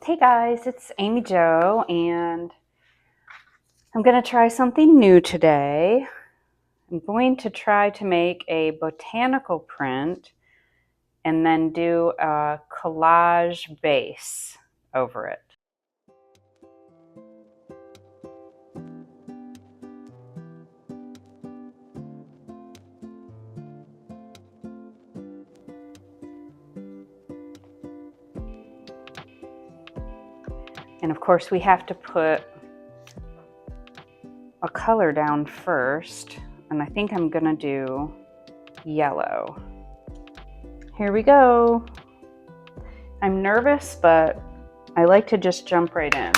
Hey guys, it's Amy Jo, and I'm going to try something new today. I'm going to try to make a botanical print and then do a collage base over it. And of course we have to put a color down first, and I think I'm going to do yellow. Here we go. I'm nervous, but I like to just jump right in.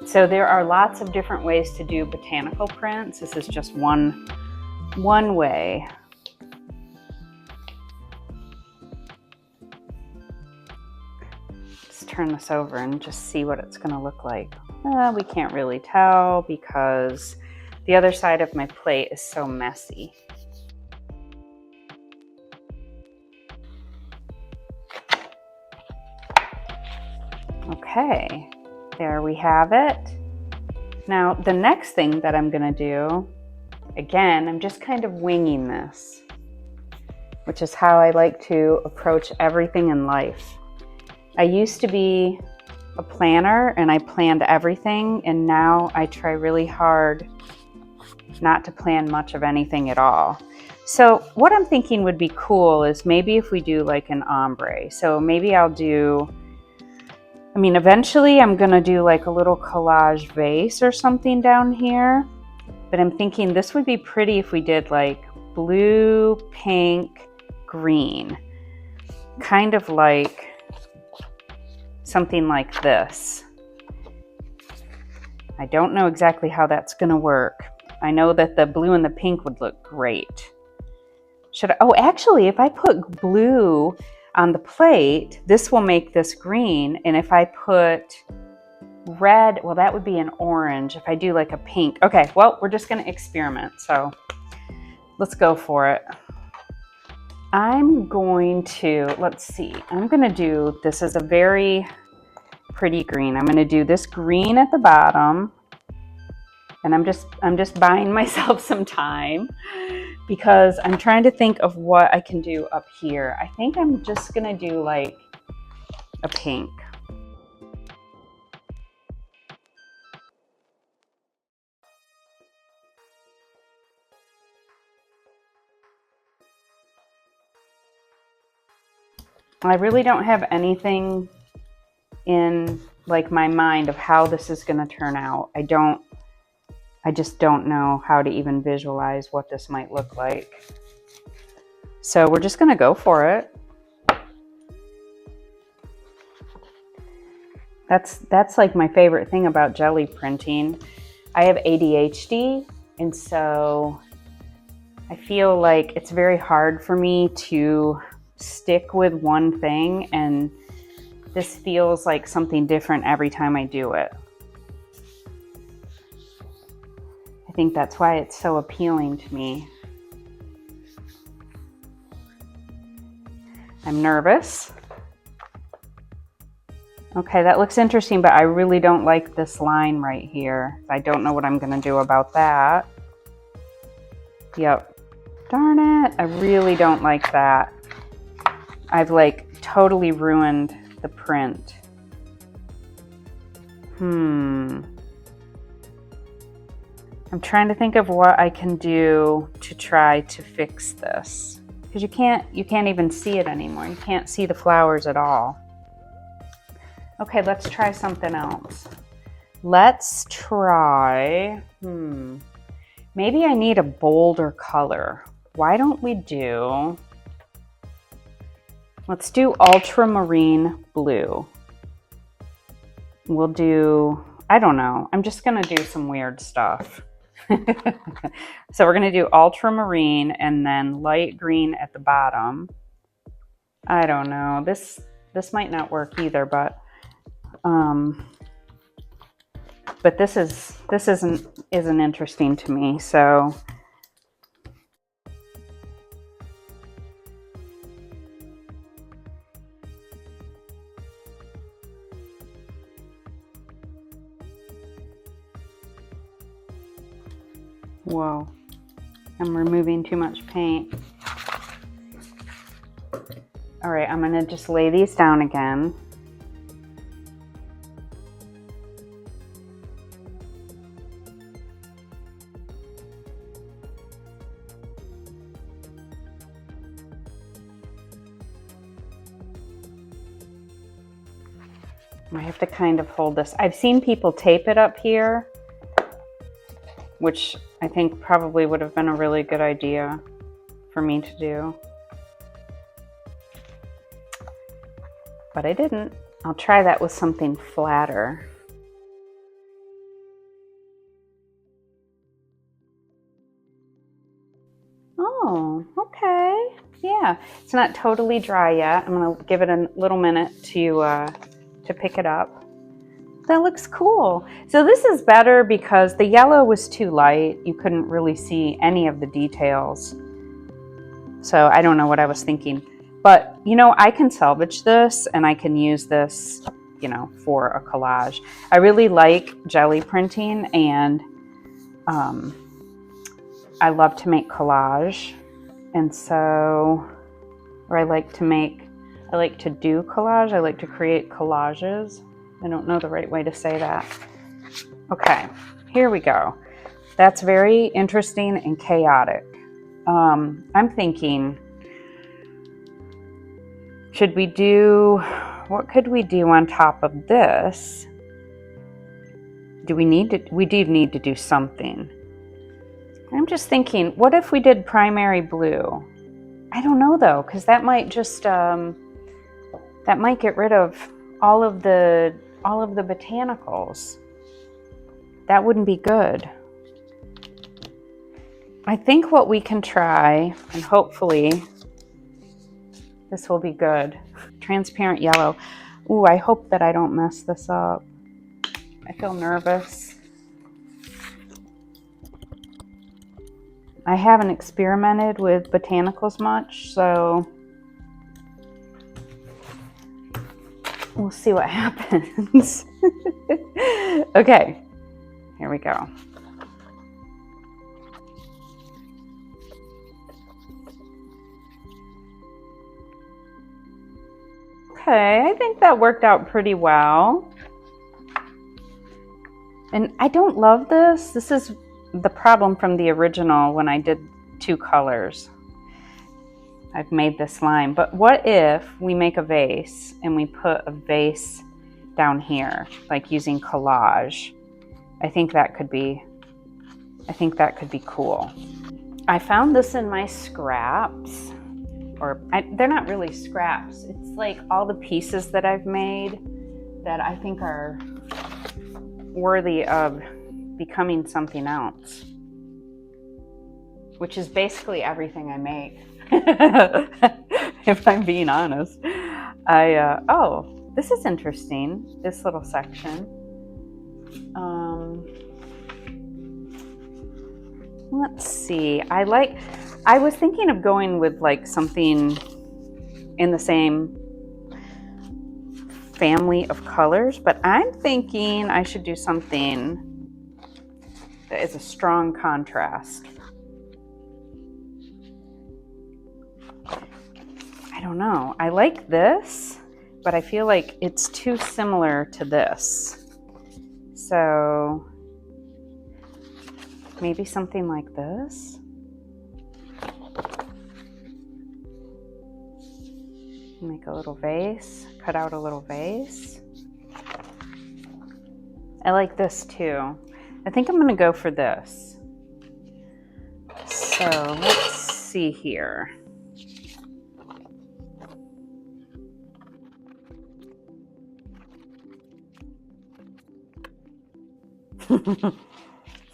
So there are lots of different ways to do botanical prints. This is just one way. Let's turn this over and just see what it's going to look like. We can't really tell because the other side of my plate is so messy. Okay. There we have it. Now the next thing that I'm going to do, again, I'm just kind of winging this, which is how I like to approach everything in life. I used to be a planner and I planned everything, and now I try really hard not to plan much of anything at all. So what I'm thinking would be cool is maybe if we do like an ombre. So maybe I'll do, eventually I'm gonna do like a little collage vase or something down here, but I'm thinking this would be pretty if we did like blue, pink, green, kind of like something like this. I don't know exactly how that's gonna work. I know that the blue and the pink would look great. Actually, if I put blue on the plate, this will make this green, and if I put red, well, that would be an orange. If I do like a pink, okay, well, we're just going to experiment, so let's go for it. I'm going to, let's see, I'm going to do, this is a very pretty green. I'm going to do this green at the bottom, and I'm just buying myself some time because I'm trying to think of what I can do up here. I think I'm just gonna do like a pink. I really don't have anything in like my mind of how this is gonna turn out. I just don't know how to even visualize what this might look like. So we're just gonna go for it. That's like my favorite thing about jelly printing. I have ADHD, and so I feel like it's very hard for me to stick with one thing, and this feels like something different every time I do it. I think that's why it's so appealing to me. I'm nervous. Okay, that looks interesting, but I really don't like this line right here. I don't know what I'm gonna do about that. Yep, darn it, I really don't like that. I've like totally ruined the print. I'm trying to think of what I can do to try to fix this, because you can't even see it anymore. You can't see the flowers at all. Okay, let's try something else. Let's try, maybe I need a bolder color. Why don't we do, let's do ultramarine blue. we'll do, I don't know, I'm just gonna do some weird stuff. So we're gonna do ultramarine and then light green at the bottom. I don't know, this might not work either, but this isn't interesting to me, so whoa, I'm removing too much paint. All right, I'm gonna just lay these down again. I have to kind of hold this. I've seen people tape it up here, which I think probably would have been a really good idea for me to do. But I didn't. I'll try that with something flatter. Oh, okay. Yeah, it's not totally dry yet. I'm gonna give it a little minute to pick it up. That looks cool. So this is better because the yellow was too light. You couldn't really see any of the details. So I don't know what I was thinking. But, you know, I can salvage this and I can use this, you know, for a collage. I really like jelly printing, and I love to make collage. And so, or I like to do collage. I like to create collages. I don't know the right way to say that. Okay, here we go. That's very interesting and chaotic. I'm thinking, what could we do on top of this? We do need to do something. I'm just thinking, what if we did primary blue? I don't know though, because that might just, that might get rid of all of the botanicals. That wouldn't be good. I think what we can try, and hopefully this will be good. Transparent yellow. Ooh, I hope that I don't mess this up. I feel nervous. I haven't experimented with botanicals much, so we'll see what happens. Okay, here we go. Okay, I think that worked out pretty well. And I don't love this. This is the problem from the original when I did 2 colors. I've made this line, but what if we make a vase and we put a vase down here, like using collage? I think that could be cool. I found this in my scraps, they're not really scraps. It's like all the pieces that I've made that I think are worthy of becoming something else, which is basically everything I make. If I'm being honest. Oh, this is interesting, this little section. Let's see, I was thinking of going with like something in the same family of colors, but I'm thinking I should do something that is a strong contrast. I don't know. I like this, but I feel like it's too similar to this. So maybe something like this. Make a little vase, cut out a little vase. I like this too. I think I'm gonna go for this. So let's see here.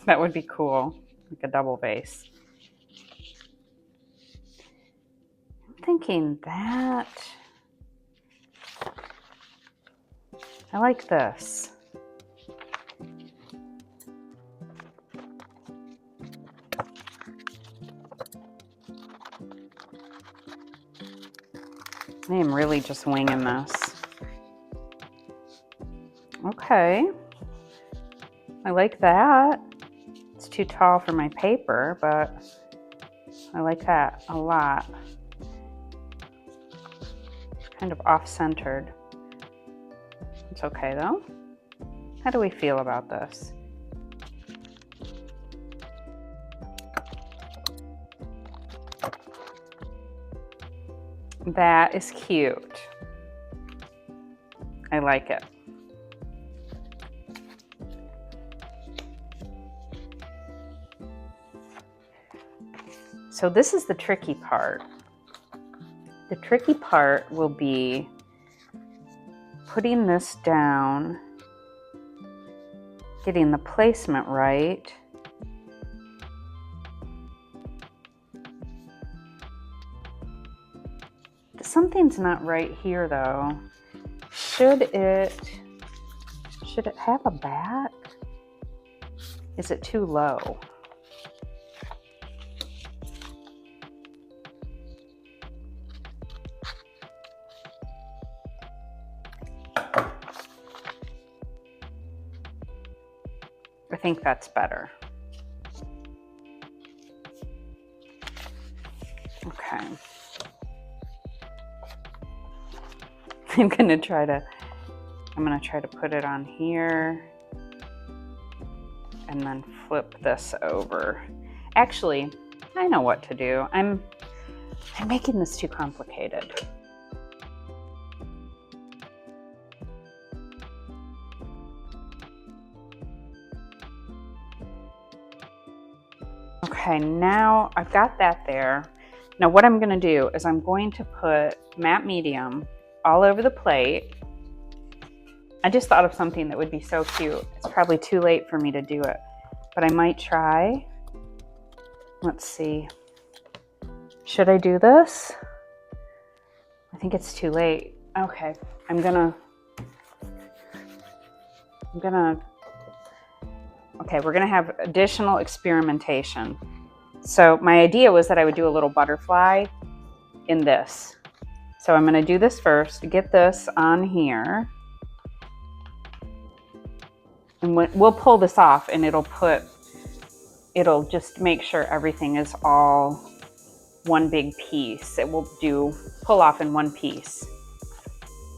That would be cool, like a double vase. I'm thinking that. I like this. I am really just winging this. Okay. I like that. It's too tall for my paper, but I like that a lot. Kind of off-centered. It's okay though. How do we feel about this? That is cute. I like it. So this is the tricky part. The tricky part will be putting this down, getting the placement right. Something's not right here though. Should it have a back? Is it too low? I think that's better. Okay. I'm gonna try to put it on here and then flip this over. Actually, I know what to do. I'm making this too complicated. Okay, now I've got that there. Now what I'm gonna do is I'm going to put matte medium all over the plate. I just thought of something that would be so cute. It's probably too late for me to do it, but I might try. Let's see. Should I do this? I think it's too late. Okay, okay, we're gonna have additional experimentation. So my idea was that I would do a little butterfly in this. So I'm gonna do this first, get this on here. And we'll pull this off and it'll just make sure everything is all one big piece. It will pull off in one piece.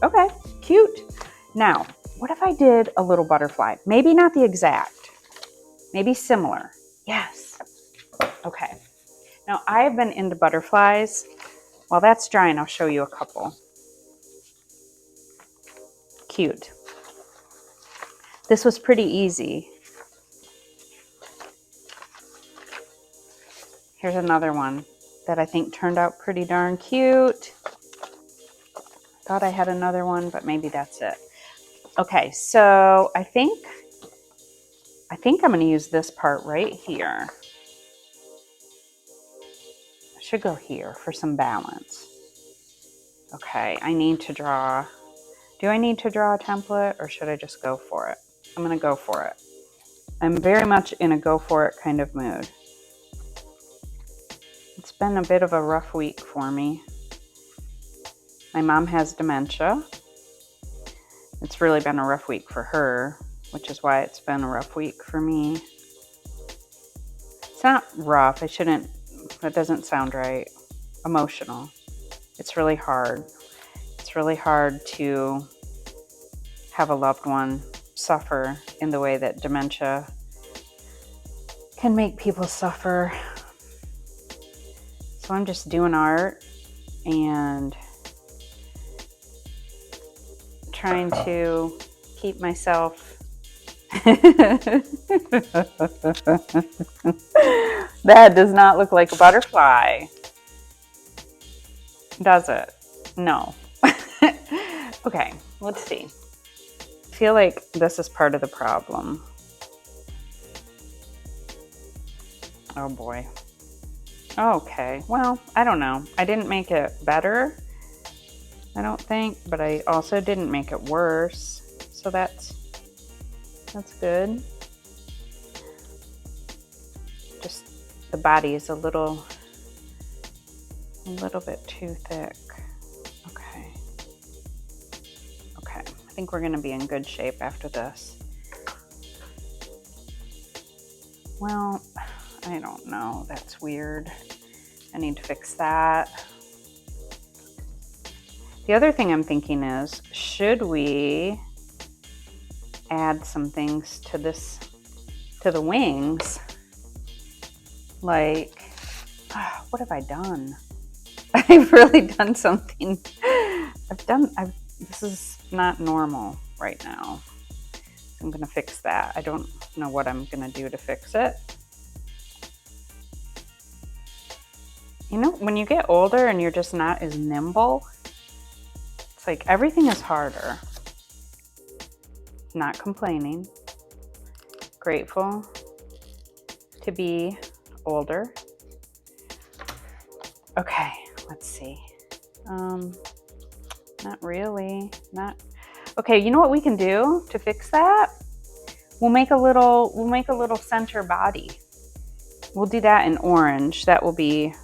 Okay, cute. Now, what if I did a little butterfly? Maybe not the exact, maybe similar. Yes. Okay. Now I have been into butterflies. While that's drying, I'll show you a couple. Cute. This was pretty easy. Here's another one that I think turned out pretty darn cute. Thought I had another one, but maybe that's it. Okay, so I think I'm going to use this part right here. I should go here for some balance. Okay, I need to draw. Do I need to draw a template or should I just go for it? I'm going to go for it. I'm very much in a go for it kind of mood. It's been a bit of a rough week for me. My mom has dementia. It's really been a rough week for her, which is why it's been a rough week for me. It's not rough. That doesn't sound right. Emotional. It's really hard. It's really hard to have a loved one suffer in the way that dementia can make people suffer. So I'm just doing art and trying to keep myself that does not look like a butterfly, does it? No. Okay, let's see. I feel like this is part of the problem. Oh boy. Okay, well, I don't know. I didn't make it better, I don't think, but I also didn't make it worse. So that's good. Just the body is a little bit too thick. Okay. Okay, I think we're gonna be in good shape after this. Well, I don't know, that's weird. I need to fix that. The other thing I'm thinking is, should we add some things to the wings? Like, what have I done? I've really done something. This is not normal right now. I'm gonna fix that. I don't know what I'm gonna do to fix it. You know, when you get older and you're just not as nimble, it's like everything is harder. Not complaining. Grateful to be older. Okay, let's see. Not really. Okay, you know what we can do to fix that? We'll make a little center body. We'll do that in orange. That will be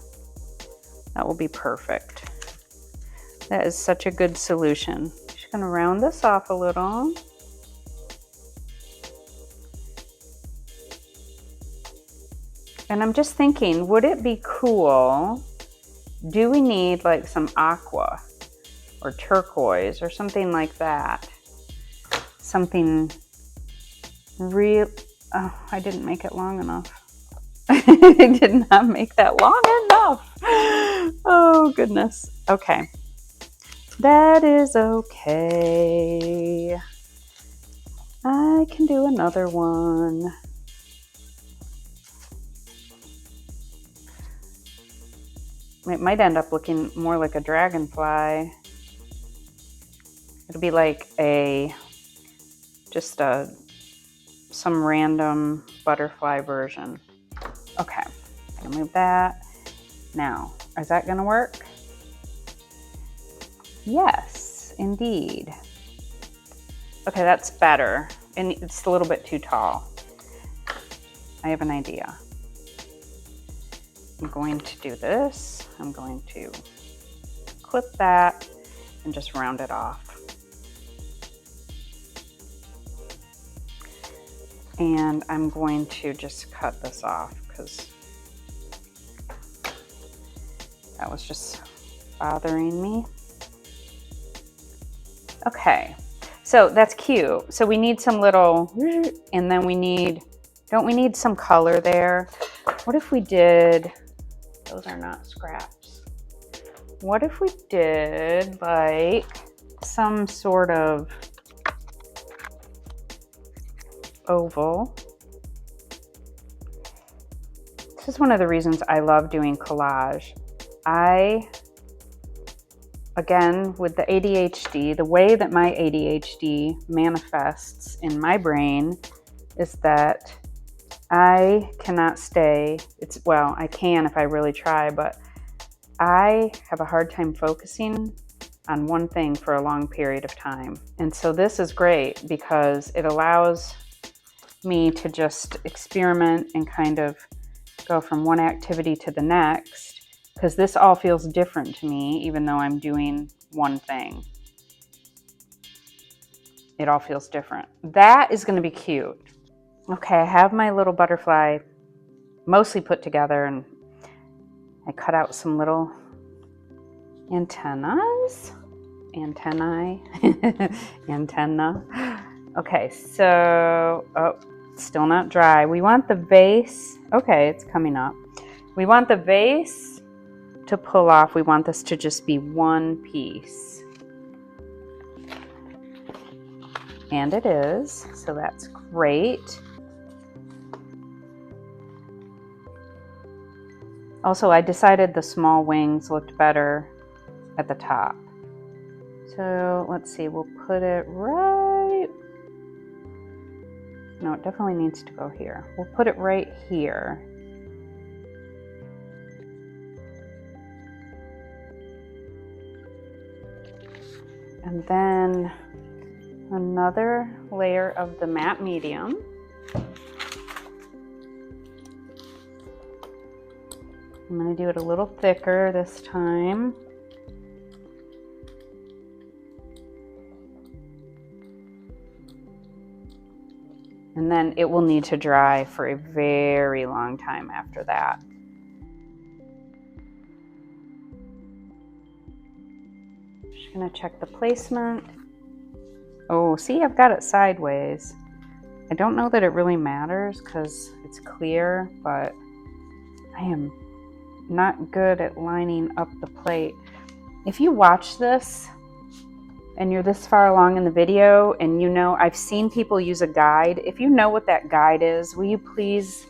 perfect. That is such a good solution. Just gonna round this off a little. And I'm just thinking, would it be cool? Do we need like some aqua or turquoise or something like that? Something real. Oh, I didn't make it long enough. I did not make that long enough. Oh, goodness. Okay. That is okay. I can do another one. It might end up looking more like a dragonfly. It'll be like some random butterfly version. Okay, I'm gonna move that. Now, is that gonna work? Yes, indeed. Okay, that's better. And it's a little bit too tall. I have an idea. I'm going to do this. I'm going to clip that and just round it off. And I'm going to just cut this off because that was just bothering me. Okay, so that's cute. So we need some little, and then don't we need some color there? What if we did, those are not scraps. What if we did like some sort of oval? This is one of the reasons I love doing collage. Again, with the ADHD, the way that my ADHD manifests in my brain is that I cannot stay. Well, I can if I really try, but I have a hard time focusing on one thing for a long period of time. And so this is great because it allows me to just experiment and kind of go from one activity to the next, because this all feels different to me, even though I'm doing one thing. It all feels different. That is going to be cute. Okay, I have my little butterfly mostly put together, and I cut out some little antenna. Okay, so, still not dry. We want the vase. Okay, it's coming up. We want the vase to pull off. We want this to just be one piece. And it is, so that's great. Also, I decided the small wings looked better at the top. So let's see, we'll put it right, no, it definitely needs to go here. We'll put it right here. And then another layer of the matte medium. I'm going to do it a little thicker this time. And then it will need to dry for a very long time after that. Just going to check the placement. Oh, see, I've got it sideways. I don't know that it really matters because it's clear, but I am not good at lining up the plate. If you watch this and you're this far along in the video and you know, I've seen people use a guide. If you know what that guide is, will you please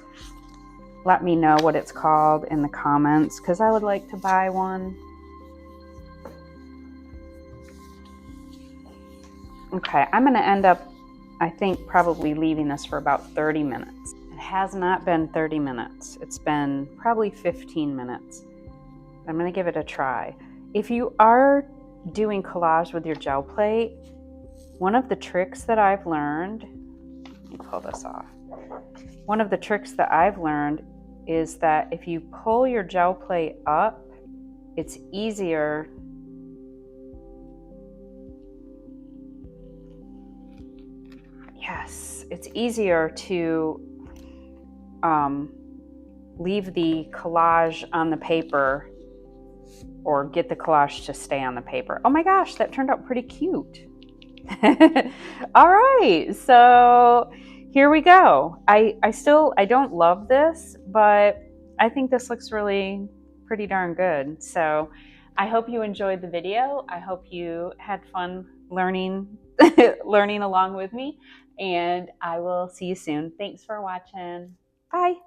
let me know what it's called in the comments, because I would like to buy one. Okay, I'm gonna end up, I think, probably leaving this for about 30 minutes. It has not been 30 minutes. It's been probably 15 minutes. I'm gonna give it a try. If you are doing collage with your gel plate, one of the tricks that I've learned, let me pull this off. One of the tricks that I've learned is that if you pull your gel plate up, it's easier it's easier to leave the collage on the paper or get the collage to stay on the paper. Oh my gosh, that turned out pretty cute. All right, so here we go. I don't love this, but I think this looks really pretty darn good. So I hope you enjoyed the video. I hope you had fun learning along with me, and I will see you soon. Thanks for watching. Bye.